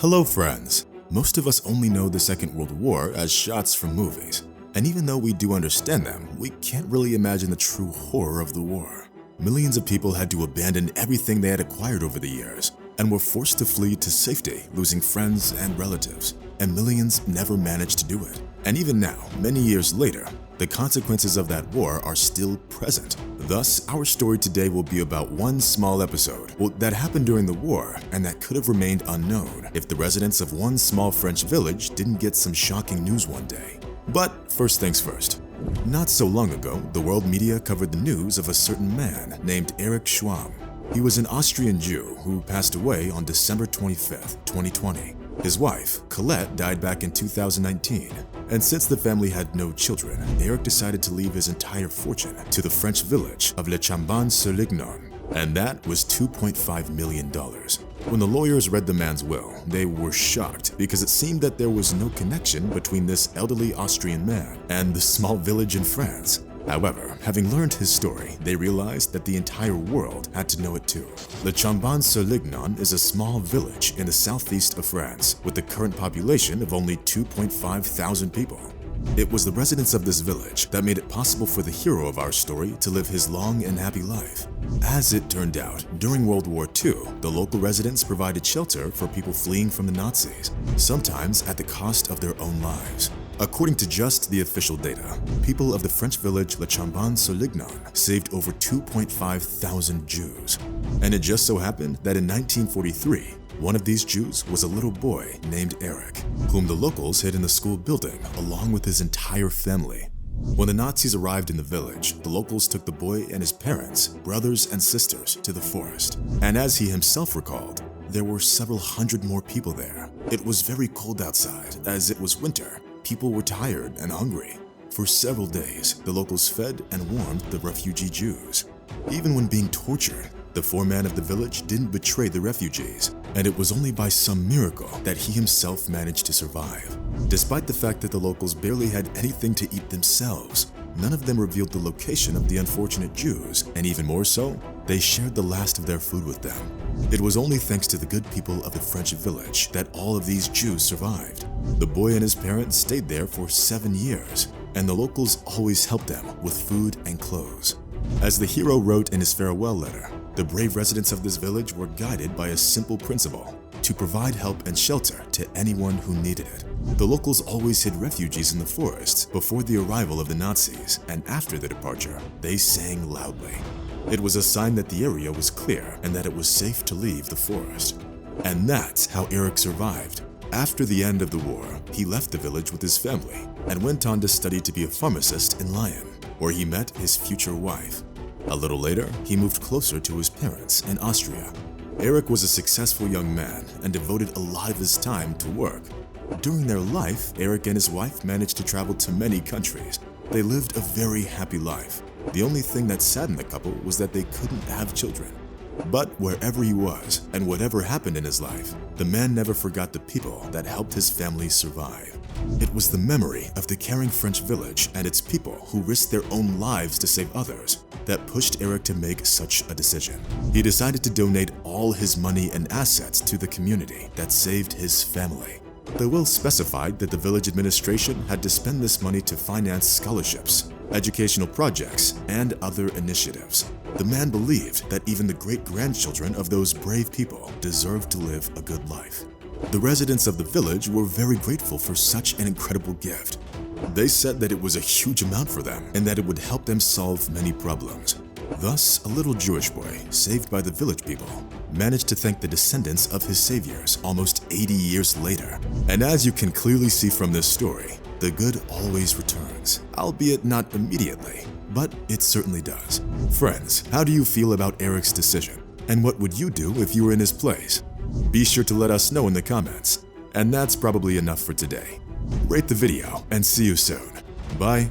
Hello friends! Most of us only know the Second World War as shots from movies. And even though we do understand them, we can't really imagine the true horror of the war. Millions of people had to abandon everything they had acquired over the years and were forced to flee to safety, losing friends and relatives. And millions never managed to do it. And even now, many years later, the consequences of that war are still present. Thus, our story today will be about one small episode that happened during the war and that could have remained unknown if the residents of one small French village didn't get some shocking news one day. But first things first. Not so long ago, the world media covered the news of a certain man named Erich Schwamm. He was an Austrian Jew who passed away on December 25th, 2020. His wife, Colette, died back in 2019, and since the family had no children, Erich decided to leave his entire fortune to the French village of Le Chambon-sur-Lignon, and that was $2.5 million. When the lawyers read the man's will, they were shocked because it seemed that there was no connection between this elderly Austrian man and the small village in France. However, having learned his story, they realized that the entire world had to know it too. Le Chambon-sur-Lignon is a small village in the southeast of France with a current population of only 2.5 thousand people. It was the residents of this village that made it possible for the hero of our story to live his long and happy life. As it turned out, during World War II, the local residents provided shelter for people fleeing from the Nazis, sometimes at the cost of their own lives. According to just the official data, people of the French village Le Chambon-sur-Lignon saved over 2.5 thousand Jews. And it just so happened that in 1943, one of these Jews was a little boy named Erich, whom the locals hid in the school building along with his entire family. When the Nazis arrived in the village, the locals took the boy and his parents, brothers and sisters to the forest. And as he himself recalled, there were several hundred more people there. It was very cold outside as it was winter. People were tired and hungry. For several days, the locals fed and warmed the refugee Jews. Even when being tortured, the foreman of the village didn't betray the refugees, and it was only by some miracle that he himself managed to survive. Despite the fact that the locals barely had anything to eat themselves, none of them revealed the location of the unfortunate Jews, and even more so, they shared the last of their food with them. It was only thanks to the good people of the French village that all of these Jews survived. The boy and his parents stayed there for 7 years, and the locals always helped them with food and clothes. As the hero wrote in his farewell letter, the brave residents of this village were guided by a simple principle: to provide help and shelter to anyone who needed it. The locals always hid refugees in the forests before the arrival of the Nazis, and after their departure, they sang loudly. It was a sign that the area was clear and that it was safe to leave the forest. And that's how Erich survived. After the end of the war, he left the village with his family and went on to study to be a pharmacist in Lyon, where he met his future wife. A little later, he moved closer to his parents in Austria. Erich was a successful young man and devoted a lot of his time to work. During their life, Erich and his wife managed to travel to many countries. They lived a very happy life. The only thing that saddened the couple was that they couldn't have children. But wherever he was, and whatever happened in his life, the man never forgot the people that helped his family survive. It was the memory of the caring French village and its people who risked their own lives to save others that pushed Erich to make such a decision. He decided to donate all his money and assets to the community that saved his family. The will specified that the village administration had to spend this money to finance scholarships, educational projects, and other initiatives. The man believed that even the great-grandchildren of those brave people deserved to live a good life. The residents of the village were very grateful for such an incredible gift. They said that it was a huge amount for them and that it would help them solve many problems. Thus, a little Jewish boy, saved by the village people, managed to thank the descendants of his saviors almost 80 years later. And as you can clearly see from this story, the good always returns, albeit not immediately, but it certainly does. Friends, how do you feel about Erich's decision? And what would you do if you were in his place? Be sure to let us know in the comments. And that's probably enough for today. Rate the video and see you soon. Bye.